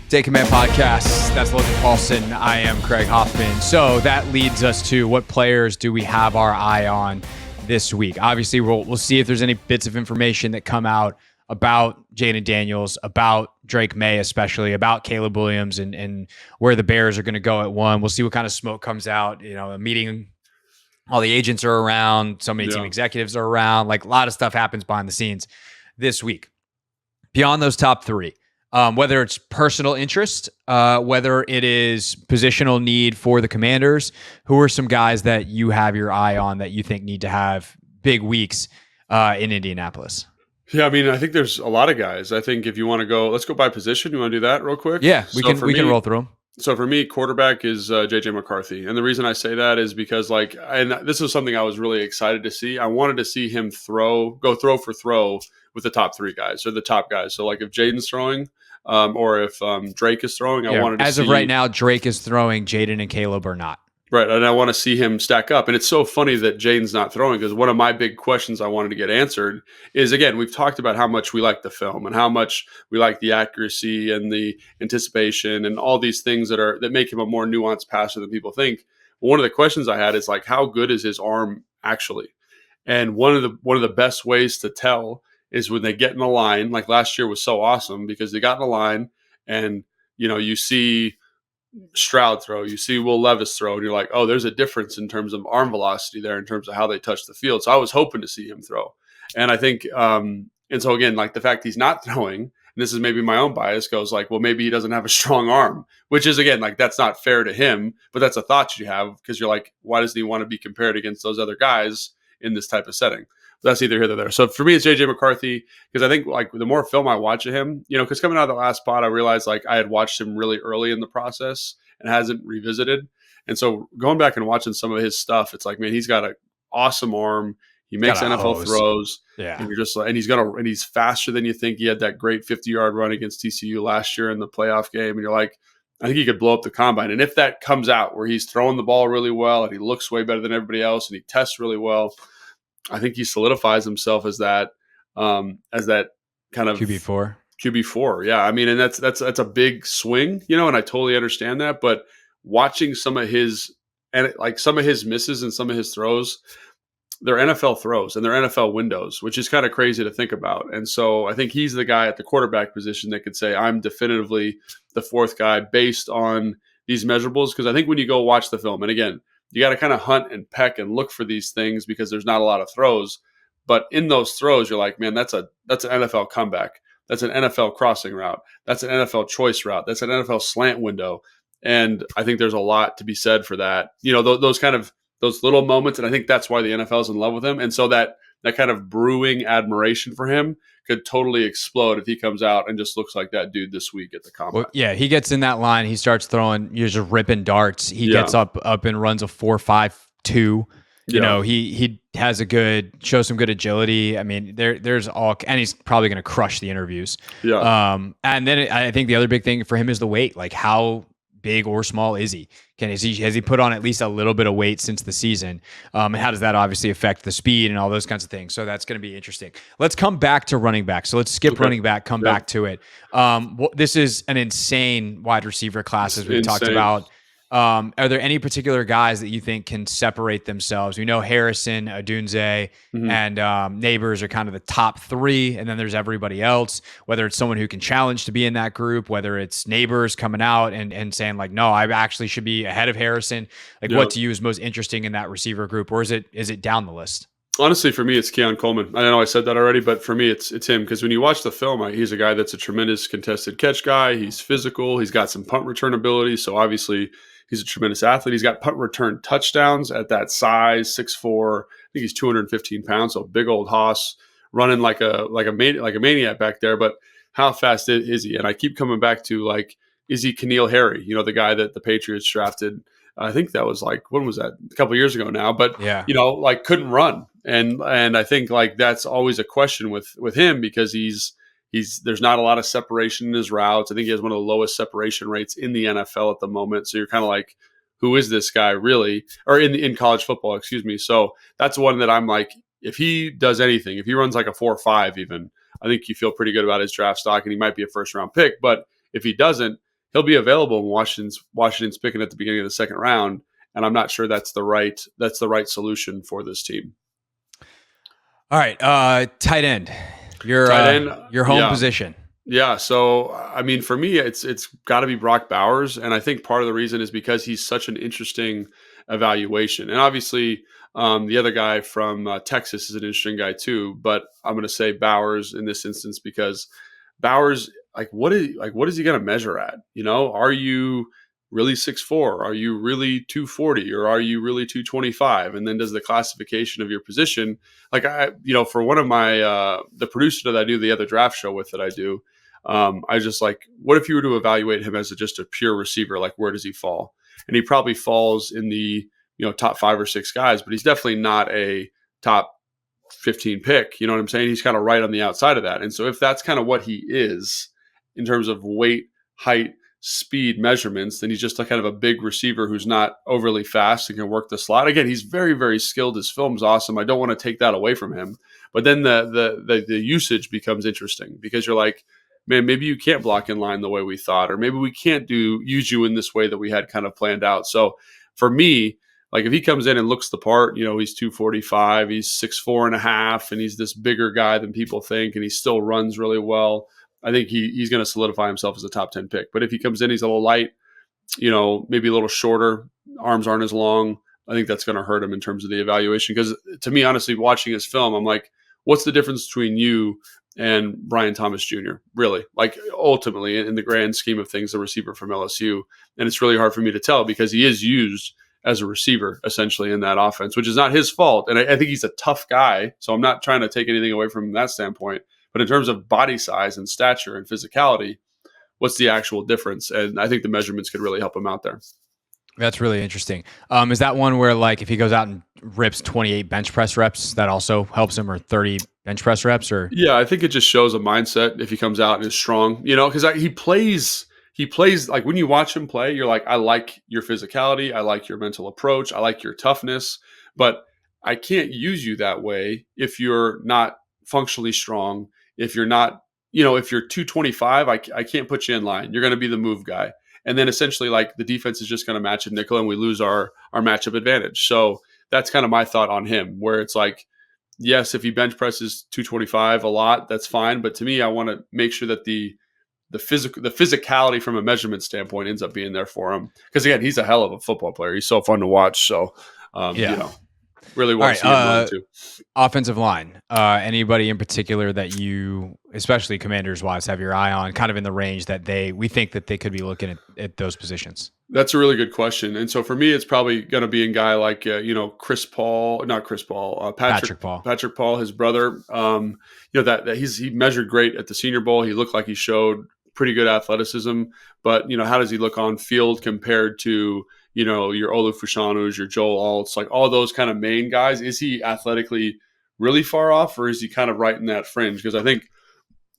Day Command Podcast. That's Logan Paulson. I am Craig Hoffman. So that leads us to what players do we have our eye on this week? Obviously, we'll see if there's any bits of information that come out about Jayden Daniels, about Drake May, especially about Caleb Williams and where the Bears are going to go at one. We'll see what kind of smoke comes out. You know, a meeting, all the agents are around, so many team executives are around. Like a lot of stuff happens behind the scenes this week. Beyond those top three, whether it's personal interest, whether it is positional need for the Commanders, who are some guys that you have your eye on that you think need to have big weeks in Indianapolis? Yeah, I mean, I think there's a lot of guys. I think if you want to go, let's go by position. You want to do that real quick? Yeah, we can roll through them. So for me, quarterback is J.J. McCarthy. And the reason I say that is because, and this is something I was really excited to see. I wanted to see him go throw for throw with the top three guys or the top guys. So, if Jayden's throwing or if Drake is throwing, I wanted to see. As of right now, Drake is throwing, Jayden and Caleb are not. Right, and I want to see him stack up. And it's so funny that Jayden's not throwing because one of my big questions I wanted to get answered is, again, we've talked about how much we like the film and how much we like the accuracy and the anticipation and all these things that make him a more nuanced passer than people think. But one of the questions I had is how good is his arm actually? And one of the best ways to tell is when they get in the line. Like last year was so awesome because they got in the line and you see Stroud throw, you see Will Levis throw, and you're like, oh, there's a difference in terms of arm velocity there in terms of how they touch the field. So I was hoping to see him throw. And I think, and so again, the fact he's not throwing, and this is maybe my own bias, goes well, maybe he doesn't have a strong arm, which is, again, that's not fair to him, but that's a thought you have because you're like, why doesn't he want to be compared against those other guys in this type of setting? But that's either here or there. So for me, it's J.J. McCarthy because I think the more film I watch of him, because coming out of the last pod, I realized I had watched him really early in the process and hasn't revisited. And so going back and watching some of his stuff, it's man, he's got an awesome arm. He makes NFL throws. Yeah. And you're just and he's faster than you think. He had that great 50-yard run against TCU last year in the playoff game. And you're I think he could blow up the combine. And if that comes out where he's throwing the ball really well and he looks way better than everybody else and he tests really well, I think he solidifies himself as that kind of QB4. Yeah. I mean, and that's a big swing, and I totally understand that, but watching some of his misses and some of his throws, they're NFL throws and they're NFL windows, which is kind of crazy to think about. And so I think he's the guy at the quarterback position that could say, I'm definitively the fourth guy based on these measurables. Because I think when you go watch the film, and again, you got to kind of hunt and peck and look for these things because there's not a lot of throws. But in those throws, you're man, that's an NFL comeback. That's an NFL crossing route. That's an NFL choice route. That's an NFL slant window. And I think there's a lot to be said for that. Those little moments. And I think that's why the NFL is in love with him. And so that kind of brewing admiration for him could totally explode if he comes out and just looks like that dude this week at the combine. Well, yeah, he gets in that line. He starts throwing, you're just ripping darts. He gets up and runs a 4.52. He has shows some good agility. I mean, there's all, and he's probably going to crush the interviews. Yeah. And then I think the other big thing for him is the weight. How big or small is he? Has he put on at least a little bit of weight since the season? And how does that obviously affect the speed and all those kinds of things? So that's going to be interesting. Let's come back to running back. So let's skip running back, come back to it. This is an insane wide receiver class, as we talked about. Are there any particular guys that you think can separate themselves? We know Harrison, Odunze, and Neighbors are kind of the top three, and then there's everybody else, whether it's someone who can challenge to be in that group, whether it's Neighbors coming out and saying no, I actually should be ahead of Harrison. What to you is most interesting in that receiver group, or is it down the list? Honestly, for me, it's Keon Coleman. I know I said that already, but for me, it's him because when you watch the film, he's a guy that's a tremendous contested catch guy. He's physical. He's got some punt return ability. So obviously, he's a tremendous athlete. He's got punt return touchdowns at that size, 6'4". I think he's 215 pounds, so big old hoss running like a maniac back there. But how fast is he? And I keep coming back to is he Keneal Harry? The guy that the Patriots drafted. I think that was when was that? A couple of years ago now. But couldn't run. And I think that's always a question with him because there's not a lot of separation in his routes. I think he has one of the lowest separation rates in the NFL at the moment. So you're kind of who is this guy really? Or in college football, excuse me. So that's one that I'm if he does anything, if he runs a 4.5 even, I think you feel pretty good about his draft stock and he might be a first round pick. But if he doesn't, he'll be available when Washington's picking at the beginning of the second round. And I'm not sure that's the right solution for this team. All right, tight end, Tight end, your home position. Yeah, so I mean, for me, it's got to be Brock Bowers, and I think part of the reason is because he's such an interesting evaluation, and obviously the other guy from Texas is an interesting guy too. But I'm going to say Bowers in this instance because Bowers, what is he going to measure at? Are you really 6'4"? Are you really 240? Or are you really 225? And then does the classification of your position, for one of my the producer that I do the other draft show with that I do. I just what if you were to evaluate him as just a pure receiver? Like, where does he fall? And he probably falls in the top 5 or 6 guys, but he's definitely not a top 15 pick. You know what I'm saying? He's kind of right on the outside of that. And so if that's kind of what he is in terms of weight, height, speed measurements, then he's just kind of a big receiver who's not overly fast and can work the slot. Again, he's very, very skilled. His film's awesome. I don't want to take that away from him. But then the usage becomes interesting because you're like, man, maybe you can't block in line the way we thought, or maybe we can't use you in this way that we had kind of planned out. So for me, if he comes in and looks the part, he's 245, he's 6'4.5", and he's this bigger guy than people think, and he still runs really well. I think he's going to solidify himself as a top 10 pick. But if he comes in, he's a little light, maybe a little shorter, arms aren't as long, I think that's going to hurt him in terms of the evaluation. Because to me, honestly, watching his film, I'm like, what's the difference between you and Brian Thomas Jr.? Really, ultimately, in the grand scheme of things, the receiver from LSU. And it's really hard for me to tell because he is used as a receiver essentially in that offense, which is not his fault. And I think he's a tough guy. So I'm not trying to take anything away from that standpoint. But in terms of body size and stature and physicality, what's the actual difference? And I think the measurements could really help him out there. That's really interesting. Is that one where if he goes out and rips 28 bench press reps, that also helps him, or 30 bench press reps? Or yeah, I think it just shows a mindset if he comes out and is strong, because he plays when you watch him play, you're like, I like your physicality. I like your mental approach. I like your toughness, but I can't use you that way if you're not functionally strong. If you're not, if you're 225, I can't put you in line. You're going to be the move guy. And then essentially the defense is just going to match a nickel and we lose our matchup advantage. So that's kind of my thought on him, where it's yes, if he bench presses 225 a lot, that's fine. But to me, I want to make sure that the physicality from a measurement standpoint ends up being there for him. Because again, he's a hell of a football player. He's so fun to watch. So, really want to see him run too. Offensive line. Anybody in particular that you, especially Commanders wise, have your eye on, kind of in the range that we think that they could be looking at those positions? That's a really good question. And so for me, it's probably going to be a guy like, Patrick Paul, his brother. That he measured great at the Senior Bowl. He looked like he showed pretty good athleticism, but how does he look on field compared to your Olu Fushanus, your Joel Alts, all those kind of main guys? Is he athletically really far off, or is he kind of right in that fringe? Because I think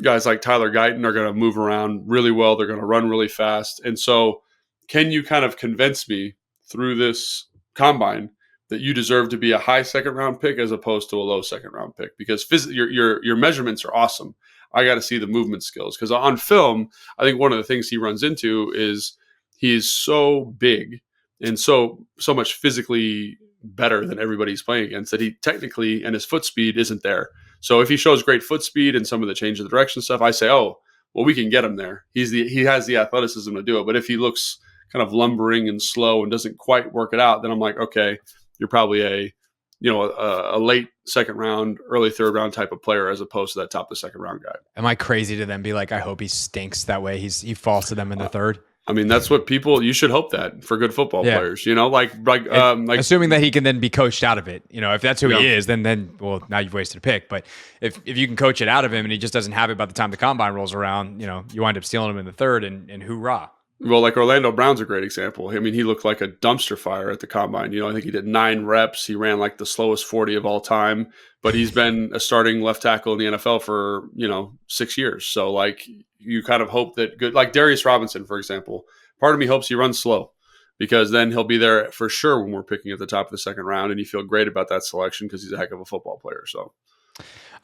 guys like Tyler Guyton are going to move around really well. They're going to run really fast. And so can you kind of convince me through this combine that you deserve to be a high second round pick as opposed to a low second round pick? Because your measurements are awesome. I got to see the movement skills, because on film, I think one of the things he runs into is he's so big and so much physically better than everybody's playing against that he technically, and his foot speed isn't there. So if he shows great foot speed and some of the change of the direction stuff, I say, oh, well, we can get him there. He has the athleticism to do it. But if he looks kind of lumbering and slow and doesn't quite work it out, then I'm like, okay, you're probably a late second round, early third round type of player as opposed to that top of the second round guy. Am I crazy to then be like, I hope he stinks that way he falls to them in the third? I mean, that's what you should hope that for good football players, assuming that he can then be coached out of it. If that's who he is, then, well, now you've wasted a pick. But if you can coach it out of him and he just doesn't have it by the time the combine rolls around, you wind up stealing him in the third and hoorah. Well, Orlando Brown's a great example. I mean, he looked like a dumpster fire at the combine. I think he did 9 reps. He ran the slowest 40 of all time, but he's been a starting left tackle in the NFL for, 6 years. So you kind of hope that Darius Robinson, for example, part of me hopes he runs slow, because then he'll be there for sure when we're picking at the top of the second round, and you feel great about that selection because he's a heck of a football player. So.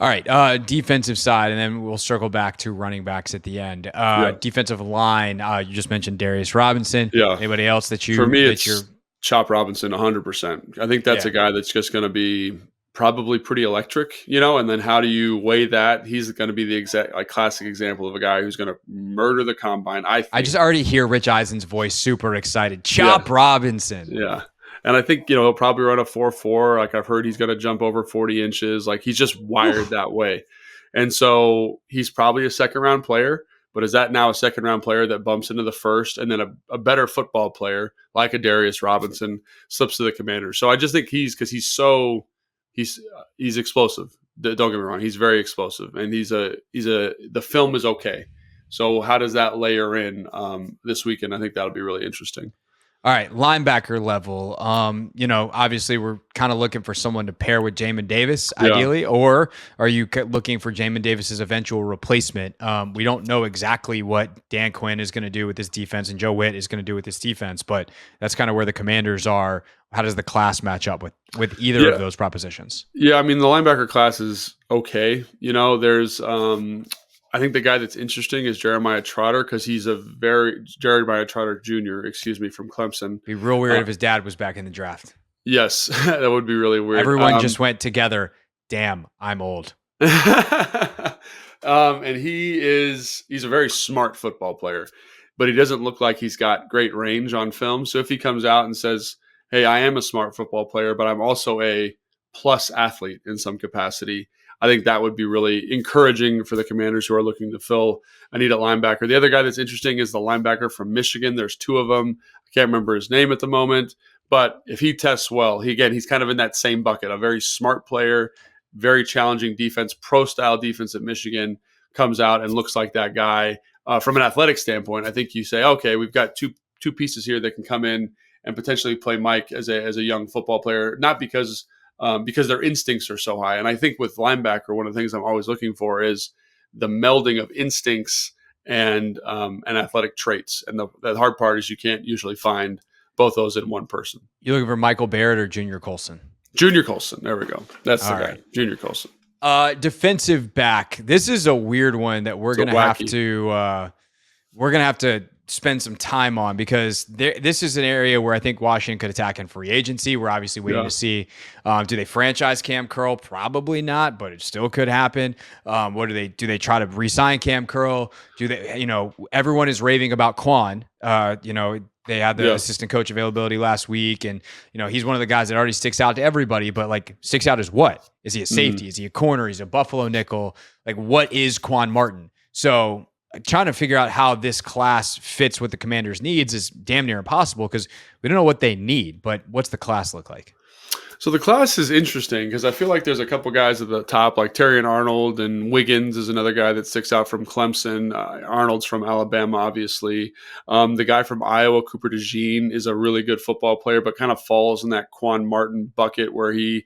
All right, defensive side, and then we'll circle back to running backs at the end. Yeah. Defensive line, you just mentioned Darius Robinson. Yeah. Anybody else For me, you're it's Chop Robinson 100%. I think that's yeah. a guy that's just going to be probably pretty electric, and then how do you weigh that? He's going to be the exact classic example of a guy who's going to murder the combine, I I think. just already hear Rich Eisen's voice super excited. Yeah. Chop Robinson. Yeah. And I think, he'll probably run a 4.4. Like I've heard he's going to jump over 40 inches. Like he's just wired that way. And so he's probably a second round player, but is that now a second round player that bumps into the first, and then a better football player like a Darius Robinson slips to the Commanders? So I just think he's explosive. Don't get me wrong. He's very explosive, and the film is okay. So how does that layer in this weekend? I think that'll be really interesting. All right, linebacker level. Obviously we're kind of looking for someone to pair with Jamin Davis, ideally, or are you looking for Jamin Davis's eventual replacement? We don't know exactly what Dan Quinn is going to do with this defense and Joe Witt is going to do with this defense, but that's kind of where the Commanders are. How does the class match up with either of those propositions? Yeah, I mean, the linebacker class is okay. There's I think the guy that's interesting is Jeremiah Trotter, because he's Jeremiah Trotter Jr., from Clemson. It'd be real weird if his dad was back in the draft. Yes, that would be really weird. Everyone just went together. Damn, I'm old. And he's a very smart football player, but he doesn't look like he's got great range on film. So if he comes out and says, hey, I am a smart football player, but I'm also a plus athlete in some capacity, I think that would be really encouraging for the Commanders who are looking to fill a need at linebacker. The other guy that's interesting is the linebacker from Michigan. There's two of them. I can't remember his name at the moment, but if he tests well, he's kind of in that same bucket, a very smart player, very challenging defense, pro-style defense at Michigan, comes out and looks like that guy. From an athletic standpoint, I think you say, okay, we've got two pieces here that can come in and potentially play Mike as a young football player, not because their instincts are so high. And I think with linebacker, one of the things I'm always looking for is the melding of instincts and athletic traits. And the hard part is you can't usually find both those in one person. You looking for Michael Barrett or Junior Colson? Junior Colson. There we go. That's the guy. Right. Junior Colson. Defensive back. This is a weird one that we're gonna have to spend some time on, because this is an area where I think Washington could attack in free agency. We're obviously waiting to see, do they franchise Cam Curl? Probably not, but it still could happen. What do they try to re-sign Cam Curl? Do they, everyone is raving about Quan. They had the assistant coach availability last week, and he's one of the guys that already sticks out to everybody, but sticks out as what? Is he a safety? Is he a corner? He's a Buffalo nickel? What is Quan Martin? So trying to figure out how this class fits what the Commanders' needs is damn near impossible, because we don't know what they need, but what's the class look like? So the class is interesting because I feel like there's a couple guys at the top, like Terrion Arnold, and Wiggins is another guy that sticks out from Clemson. Arnold's from Alabama, obviously. The guy from Iowa, Cooper DeJean, is a really good football player, but kind of falls in that Quan Martin bucket where he's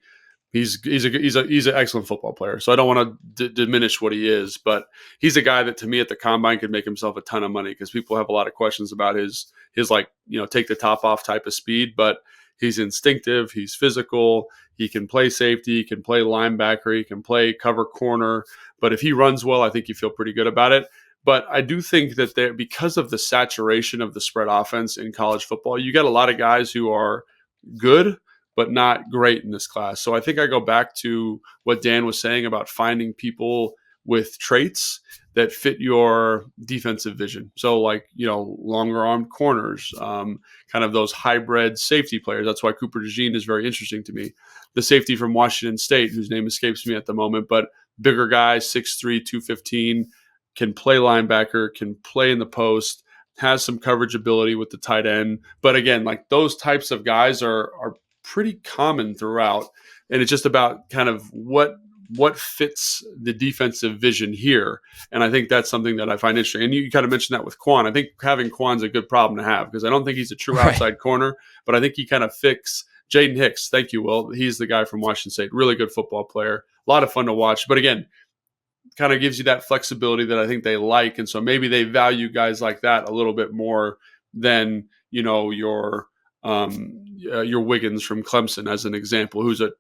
an excellent football player. So I don't want to diminish what he is, but he's a guy that to me at the combine could make himself a ton of money, because people have a lot of questions about his take the top off type of speed, but he's instinctive, he's physical, he can play safety, he can play linebacker, he can play cover corner. But if he runs well, I think you feel pretty good about it. But I do think that because of the saturation of the spread offense in college football, you got a lot of guys who are good but not great in this class. So I think I go back to what Dan was saying about finding people with traits that fit your defensive vision. So longer armed corners, kind of those hybrid safety players. That's why Cooper DeJean is very interesting to me. The safety from Washington State, whose name escapes me at the moment, but bigger guy, 6'3", 215, can play linebacker, can play in the post, has some coverage ability with the tight end. But again, those types of guys are pretty common throughout, and it's just about kind of what fits the defensive vision here. And I think that's something that I find interesting. And you kind of mentioned that with Quan. I think having Quan's a good problem to have, because I don't think he's a true outside corner, but I think he kind of fits Jayden Hicks. Thank you, Will. He's the guy from Washington State. Really good football player. A lot of fun to watch. But again, kind of gives you that flexibility that I think they like. And so maybe they value guys like that a little bit more than, your Wiggins from Clemson, as an example, who's a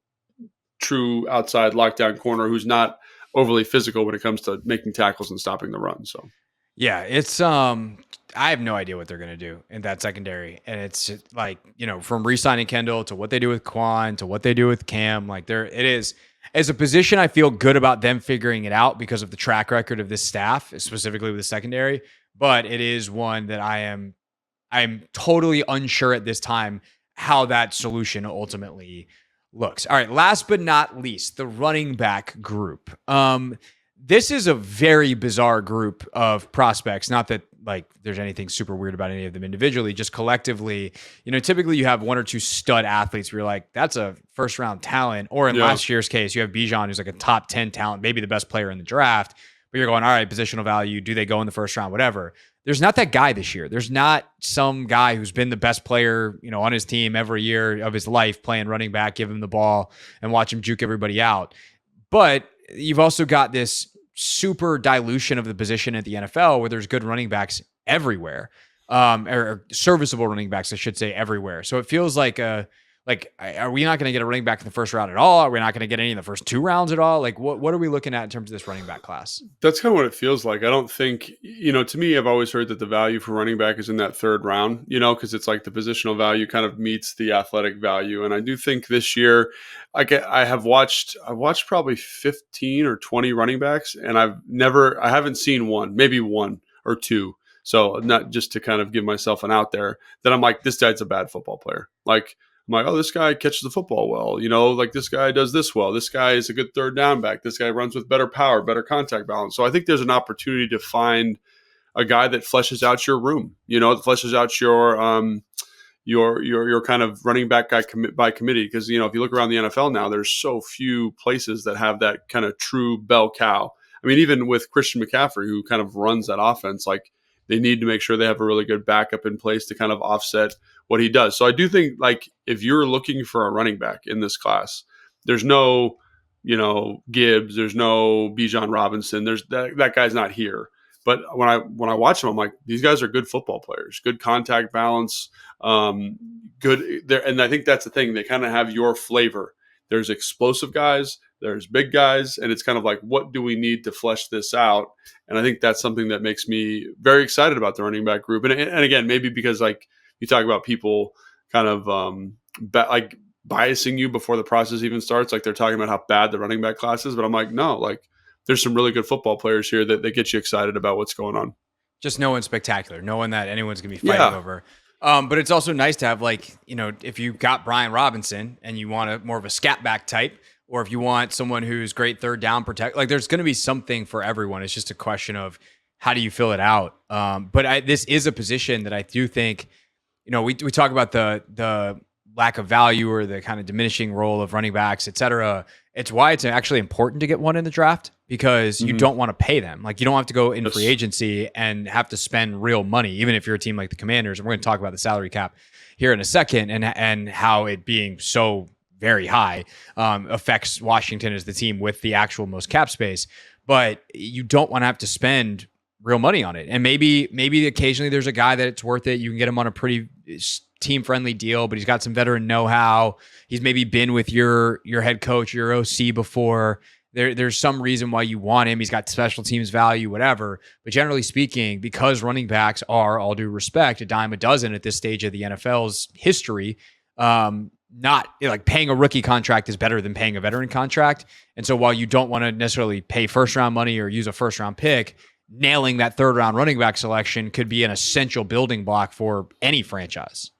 true outside lockdown corner, who's not overly physical when it comes to making tackles and stopping the run. So Yeah, it's I have no idea what they're gonna do in that secondary. And it's like, from re-signing Kendall to what they do with Quan to what they do with Cam, like it is as a position, I feel good about them figuring it out because of the track record of this staff, specifically with the secondary. But it is one that I'm totally unsure at this time how that solution ultimately looks. All right, last but not least, the running back group. This is a very bizarre group of prospects. Not that like there's anything super weird about any of them individually, just collectively, typically you have one or two stud athletes where you're like, that's a first round talent. Or in last year's case, you have Bijan, who's like a top 10 talent, maybe the best player in the draft. But you're going, all right, positional value. Do they go in the first round? Whatever. There's not that guy this year. There's not some guy who's been the best player, on his team every year of his life playing running back, give him the ball and watch him juke everybody out. But you've also got this super dilution of the position at the NFL where there's good running backs everywhere, or serviceable running backs, I should say, everywhere. So it feels like are we not going to get a running back in the first round at all? Are we not going to get any in the first 2 rounds at all? Like, what are we looking at in terms of this running back class? that's kind of what it feels like. I don't think, to me, I've always heard that the value for running back is in that third round, because it's like the positional value kind of meets the athletic value. And I do think this year, I've watched probably 15 or 20 running backs, and I haven't seen one, maybe one or two. So not just to kind of give myself an out there that I'm like, this guy's a bad football player. Like, I'm like, oh, this guy catches the football well. Like this guy does this well. This guy is a good third down back. This guy runs with better power, better contact balance. So I think there's an opportunity to find a guy that fleshes out your room, that fleshes out your kind of running back guy by committee. Because, if you look around the NFL now, there's so few places that have that kind of true bell cow. I mean, even with Christian McCaffrey, who kind of runs that offense, like they need to make sure they have a really good backup in place to kind of offset what he does. So I do think, like, if you're looking for a running back in this class, there's no, Gibbs, there's no Bijan Robinson. There's that guy's not here. But when I watch them, I'm like, these guys are good football players, good contact balance, good there. And I think that's the thing. They kind of have your flavor. There's explosive guys, there's big guys, and it's kind of like, what do we need to flesh this out? And I think that's something that makes me very excited about the running back group. And again, maybe because like you talk about people kind of like biasing you before the process even starts, like they're talking about how bad the running back class is. But I'm like, no, like there's some really good football players here that get you excited about what's going on. Just no one spectacular, no one that anyone's going to be fighting over. But it's also nice to have, like, if you got Brian Robinson and you want more of a scat back type, or if you want someone who's great third down protect, like there's going to be something for everyone. It's just a question of how do you fill it out. But this is a position that I do think, we talk about the lack of value or the kind of diminishing role of running backs, et cetera. It's why it's actually important to get one in the draft, because you don't want to pay them. Like, you don't have to go in free agency and have to spend real money, even if you're a team like the Commanders. And we're going to talk about the salary cap here in a second, and how it being so very high affects Washington as the team with the actual most cap space. But you don't want to have to spend real money on it. And maybe occasionally there's a guy that it's worth it. You can get him on a pretty team-friendly deal, but he's got some veteran know-how. He's maybe been with your head coach, your OC before. There's some reason why you want him. He's got special teams value, whatever. But generally speaking, because running backs are, all due respect, a dime a dozen at this stage of the NFL's history, not like paying a rookie contract is better than paying a veteran contract. And so while you don't want to necessarily pay first-round money or use a first-round pick, nailing that third-round running back selection could be an essential building block for any franchise.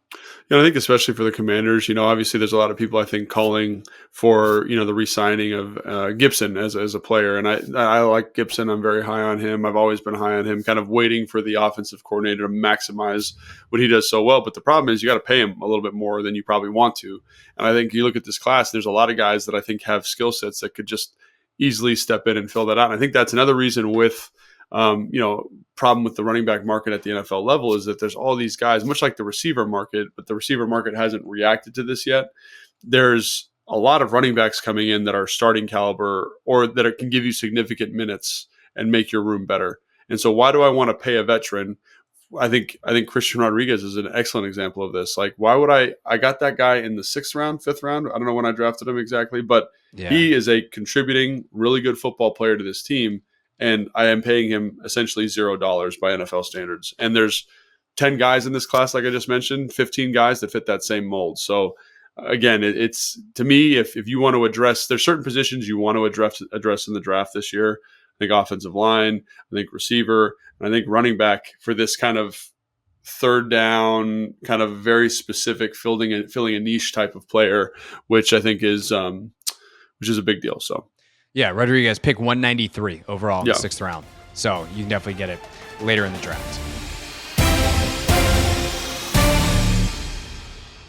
I think especially for the Commanders, obviously there's a lot of people, I think, calling for, the re-signing of Gibson as a player. And I like Gibson. I'm very high on him. I've always been high on him, kind of waiting for the offensive coordinator to maximize what he does so well. But the problem is you got to pay him a little bit more than you probably want to. And I think you look at this class, there's a lot of guys that I think have skill sets that could just easily step in and fill that out. And I think that's another reason with problem with the running back market at the NFL level is that there's all these guys, much like the receiver market, but the receiver market hasn't reacted to this yet. There's a lot of running backs coming in that are starting caliber or that can give you significant minutes and make your room better. And so why do I want to pay a veteran I think Christian Rodriguez is an excellent example of this. Like, why would I got that guy in the 6th round, 5th round? I don't know when I drafted him exactly, but Yeah. he is a contributing, really good football player to this team, and I am paying him essentially $0 by NFL standards. And there's 10 guys in this class, like I just mentioned, 15 guys that fit that same mold. So again, it's to me, if you want to address, there's certain positions you want to address in the draft this year. I think offensive line, I think receiver, and I think running back for this kind of third down, kind of very specific filling a niche type of player, which I think is a big deal. So yeah, Rodriguez pick 193 overall in yeah. the 6th round. So you can definitely get it later in the draft.